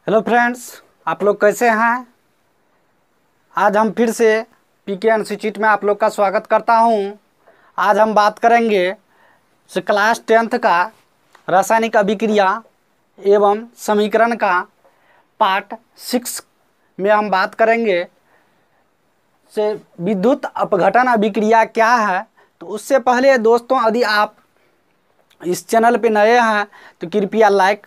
Hello friends, आप लोग कैसे हैं। आज हम फिर से पीके इंस्टीट्यूट में आप लोग का स्वागत करता हूं। आज हम बात करेंगे क्लास 10th का रासायनिक अभिक्रिया एवं समीकरण का पार्ट 6 में हम बात करेंगे से विद्युत अपघटन अभिक्रिया क्या है। तो उससे पहले दोस्तों, यदि आप इस चैनल पे नए हैं तो कृपया लाइक,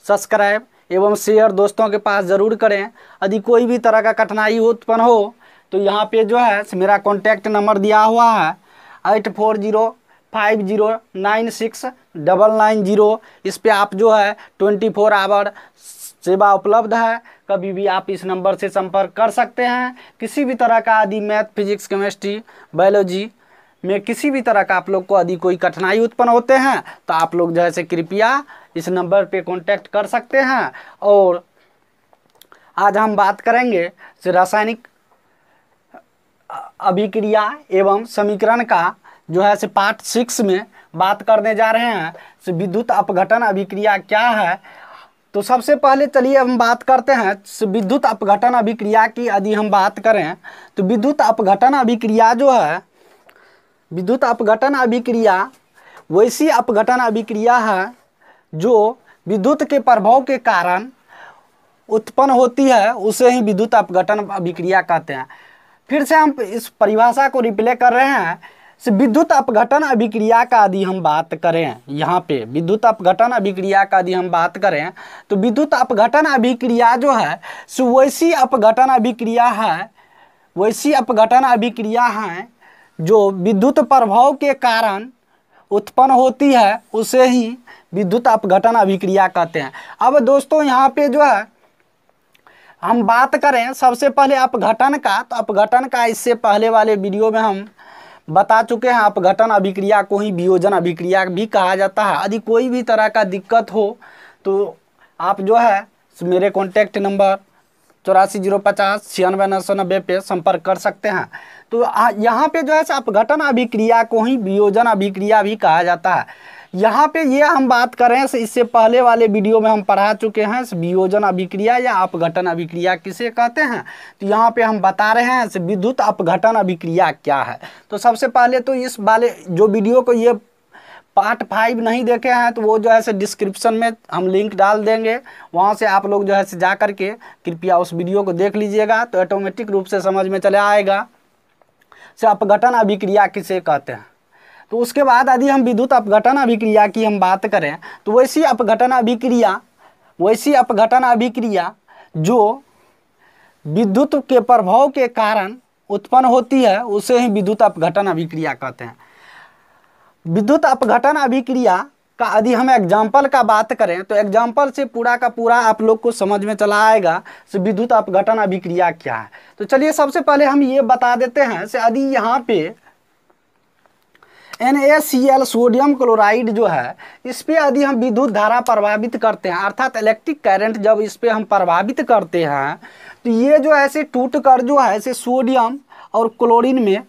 सब्सक्राइब एवं शेयर दोस्तों के पास ज़रूर करें। यदि कोई भी तरह का कठिनाई उत्पन्न हो तो यहाँ पे जो है मेरा कॉन्टैक्ट नंबर दिया हुआ है 8405096990। इस पे आप जो है 24 आवर सेवा उपलब्ध है। कभी भी आप इस नंबर से संपर्क कर सकते हैं। किसी भी तरह का यदि मैथ, फिजिक्स, केमिस्ट्री, बायोलॉजी में किसी भी तरह का आप लोग को यदि कोई कठिनाई उत्पन्न होते हैं तो आप लोग जो है कृपया इस नंबर पे कांटेक्ट कर सकते हैं। और आज हम बात करेंगे रासायनिक अभिक्रिया एवं समीकरण का जो है पार्ट 6 में बात करने जा रहे हैं। विद्युत अपघटन अभिक्रिया क्या है। तो सबसे पहले चलिए हम बात करते हैं विद्युत अपघटन अभिक्रिया की। यदि हम बात करें तो विद्युत अपघटन अभिक्रिया जो है, विद्युत अपघटन अभिक्रिया वैसी अपघटन अभिक्रिया है जो विद्युत के प्रभाव के कारण उत्पन्न होती है, उसे ही विद्युत अपघटन अभिक्रिया कहते हैं। फिर से हम इस परिभाषा को रिप्ले कर रहे हैं। विद्युत अपघटन अभिक्रिया का यदि हम बात करें, यहाँ पे विद्युत अपघटन अभिक्रिया का यदि हम बात करें तो विद्युत अपघटन अभिक्रिया जो है वैसी अपघटन अभिक्रिया है, वैसी अपघटन अभिक्रिया है जो विद्युत प्रभाव के कारण उत्पन्न होती है, उसे ही विद्युत अपघटन अभिक्रिया कहते हैं। अब दोस्तों यहाँ पे जो है हम बात करें सबसे पहले अपघटन का, तो अपघटन का इससे पहले वाले वीडियो में हम बता चुके हैं। अपघटन अभिक्रिया को ही वियोजन अभिक्रिया भी कहा जाता है। यदि कोई भी तरह का दिक्कत हो तो आप जो है मेरे कॉन्टैक्ट नंबर 8405096990 पे संपर्क कर सकते हैं। तो यहाँ पे जो है अपघटन अभिक्रिया को ही वियोजन अभिक्रिया भी कहा जाता है। यहाँ पे ये हम बात करें इससे पहले वाले वीडियो में हम पढ़ा चुके हैं वियोजन अभिक्रिया या अपघटन अभिक्रिया किसे कहते हैं। तो यहाँ पे हम बता रहे हैं विद्युत अपघटन अभिक्रिया क्या है। तो सबसे पहले तो इस वाले जो वीडियो को ये पार्ट 5 नहीं देखे हैं तो वो जो है डिस्क्रिप्शन में हम लिंक डाल देंगे, वहाँ से आप लोग जो है जा कर के कृपया उस वीडियो को देख लीजिएगा तो ऑटोमेटिक रूप से समझ में चला आएगा अपघटन अभिक्रिया किसे कहते हैं। तो उसके बाद यदि हम विद्युत अपघटन अभिक्रिया की हम बात करें तो वैसी अपघटन अभिक्रिया जो विद्युत के प्रभाव के कारण उत्पन्न होती है, उसे ही विद्युत अपघटन अभिक्रिया कहते हैं। विद्युत अपघटन अभिक्रिया का यदि हम एग्जाम्पल का बात करें तो एग्जाम्पल से पूरा का पूरा आप लोग को समझ में चला आएगा विद्युत अपघटन अभिक्रिया क्या है। तो चलिए सबसे पहले हम ये बता देते हैं यदि यहाँ पे NaCl सोडियम क्लोराइड जो है, इस पे यदि हम विद्युत धारा प्रभावित करते हैं, अर्थात इलेक्ट्रिक करंट जब इस पे हम प्रभावित करते हैं तो ये जो ऐसे टूट कर जो है ऐसे सोडियम और क्लोरीन में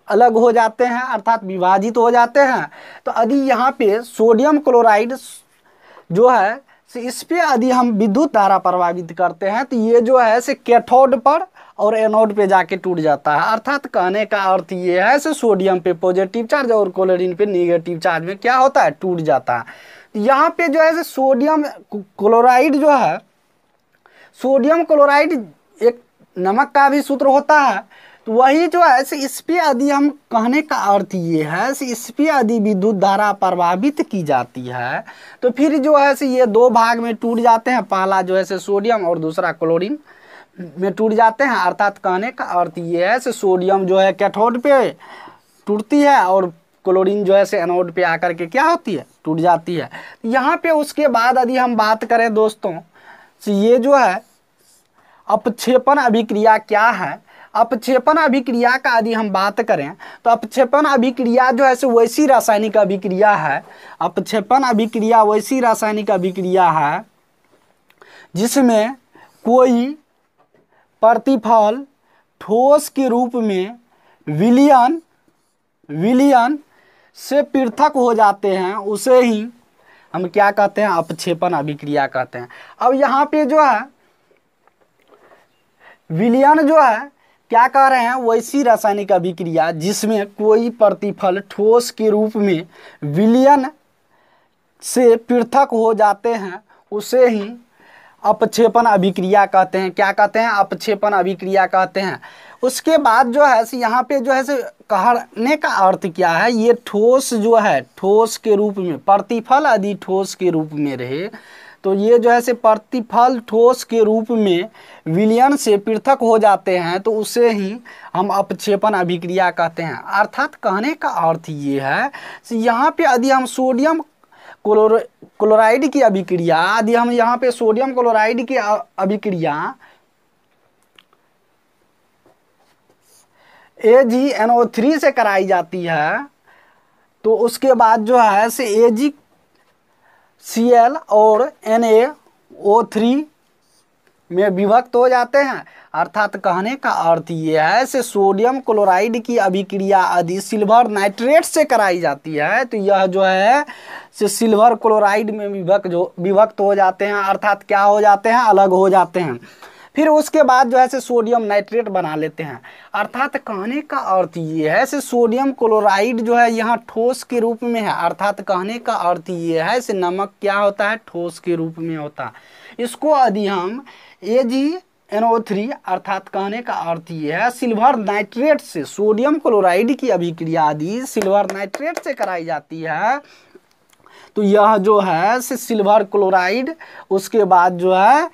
अलग हो जाते हैं, अर्थात विभाजित हो जाते हैं। तो यदि यहाँ पे सोडियम क्लोराइड जो है इस पे यदि हम विद्युत धारा प्रभावित करते हैं तो ये जो है कैथोड पर और एनोड पे जाके टूट जाता है। अर्थात कहने का अर्थ ये है सोडियम पे पॉजिटिव चार्ज और क्लोरीन पे नेगेटिव चार्ज में क्या होता है, टूट जाता है। तो यहाँ पे जो है सोडियम क्लोराइड जो है, सोडियम क्लोराइड एक नमक का भी सूत्र होता है। तो वही जो है इस पे यदि हम कहने का अर्थ ये है इस पे यदि विद्युत धारा प्रभावित की जाती है तो फिर जो है ये दो भाग में टूट जाते हैं। पहला जो है सोडियम और दूसरा क्लोरीन में टूट जाते हैं। अर्थात कहने का अर्थ ये है सोडियम जो है कैथोड पे टूटती है और क्लोरीन जो है एनोड पे आकर के क्या होती है, टूट जाती है। यहाँ पे उसके बाद यदि हम बात करें दोस्तों ये जो है अपक्षेपण अभिक्रिया क्या है। अपक्षेपण अभिक्रिया का यदि हम बात करें तो अपक्षेपण अभिक्रिया जो है वैसी रासायनिक अभिक्रिया है। अपक्षेपण अभिक्रिया वैसी रासायनिक अभिक्रिया है जिसमें कोई प्रतिफल ठोस के रूप में विलयन से पृथक हो जाते हैं, उसे ही हम क्या कहते हैं, अपक्षेपण अभिक्रिया कहते हैं। अब यहाँ पे जो है विलयन जो है क्या कह रहे हैं, वैसी रासायनिक अभिक्रिया जिसमें कोई प्रतिफल ठोस के रूप में विलयन से पृथक हो जाते हैं उसे ही अपक्षेपण अभिक्रिया कहते हैं। क्या कहते हैं, अपक्षेपण अभिक्रिया कहते हैं। उसके बाद जो है यहाँ पे जो है कहने का अर्थ क्या है, ये ठोस जो है ठोस के रूप में, प्रतिफल यदि ठोस के रूप में रहे तो ये जो है प्रतिफल ठोस के रूप में विलयन से पृथक हो जाते हैं तो उसे ही हम अपक्षेपण अभिक्रिया कहते हैं। अर्थात कहने का अर्थ ये है यहाँ पे यदि हम सोडियम क्लोराइड की अभिक्रिया, यदि हम यहाँ पे सोडियम क्लोराइड की अभिक्रिया AgNO3 से कराई जाती है तो उसके बाद जो है AgCl और NaO3 में विभक्त हो जाते हैं। अर्थात कहने का अर्थ ये है सोडियम क्लोराइड की अभिक्रिया यदि सिल्वर नाइट्रेट से कराई जाती है तो यह जो है सिल्वर क्लोराइड में विभक्त हो जाते हैं, अर्थात क्या हो जाते हैं, अलग हो जाते हैं। फिर उसके बाद जो है सोडियम नाइट्रेट बना लेते हैं। अर्थात कहने का अर्थ ये है सोडियम क्लोराइड जो है यहाँ ठोस के रूप में है। अर्थात कहने का अर्थ ये है नमक क्या होता है, ठोस के रूप में होता है। इसको यदि हम AgNO3 अर्थात कहने का अर्थ ये है सिल्वर नाइट्रेट से, सोडियम क्लोराइड की अभिक्रिया यदि सिल्वर नाइट्रेट से कराई जाती है तो यह जो है सिल्वर क्लोराइड उसके बाद जो है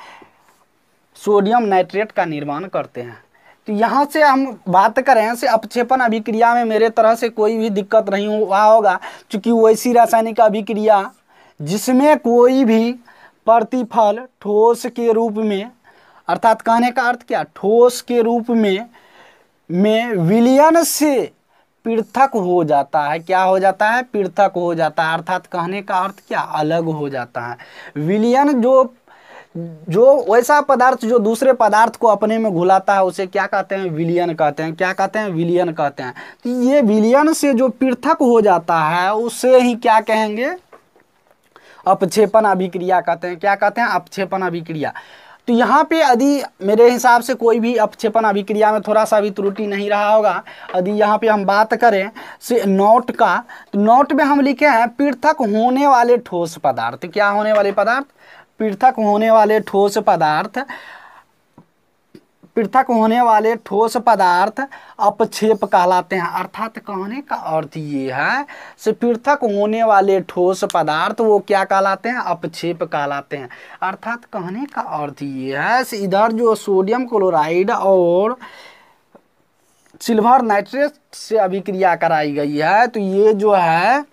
सोडियम नाइट्रेट का निर्माण करते हैं। तो यहाँ से हम बात करें अपक्षेपण अभिक्रिया में मेरे तरह से कोई भी दिक्कत नहीं हुआ होगा, क्योंकि वैसी रासायनिक अभिक्रिया जिसमें कोई भी प्रतिफल ठोस के रूप में, अर्थात कहने का अर्थ क्या, ठोस के रूप में विलयन से पृथक हो जाता है। क्या हो जाता है, पृथक हो जाता है। अर्थात कहने का अर्थ क्या, अलग हो जाता है। विलयन जो वैसा पदार्थ जो दूसरे पदार्थ को अपने में घुलाता है उसे क्या कहते हैं, विलयन कहते हैं। क्या कहते हैं, विलयन कहते हैं। तो ये विलयन से जो पृथक हो जाता है उसे ही क्या कहेंगे, अपक्षेपण अभिक्रिया कहते हैं। क्या कहते हैं, अपक्षेपण अभिक्रिया। तो यहाँ पे यदि मेरे हिसाब से कोई भी अपक्षेपण अभिक्रिया में थोड़ा सा भी त्रुटि नहीं रहा होगा। यदि यहाँ पे हम बात करें नोट का, तो नोट में हम लिखे हैं पृथक होने वाले ठोस पदार्थ। क्या होने वाले पदार्थ, पृथक होने वाले ठोस पदार्थ, पृथक होने वाले ठोस पदार्थ अपक्षेप कहलाते हैं। अर्थात कहने का अर्थ ये है पृथक होने वाले ठोस पदार्थ वो क्या कहलाते हैं, अपक्षेप कहलाते हैं। अर्थात कहने का अर्थ ये है इधर जो सोडियम क्लोराइड और सिल्वर नाइट्रेट से अभिक्रिया कराई गई है तो ये जो है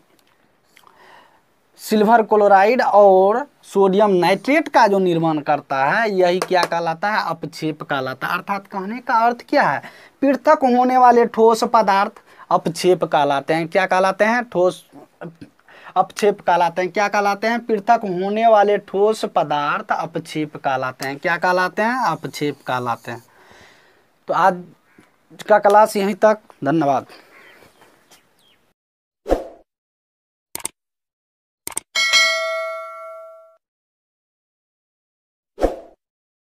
सिल्वर क्लोराइड और सोडियम नाइट्रेट का जो निर्माण करता है यही क्या कहलाता है, अपक्षेप कहलाता है। अर्थात कहने का अर्थ क्या है, पृथक होने वाले ठोस पदार्थ अपक्षेप कहलाते हैं। क्या कहलाते हैं, ठोस अपक्षेप कहलाते हैं। क्या कहलाते हैं, पृथक होने वाले ठोस पदार्थ अपक्षेप कहलाते हैं। क्या कहलाते हैं, अपक्षेप कहलाते हैं। तो आज का क्लास यहीं तक, धन्यवाद।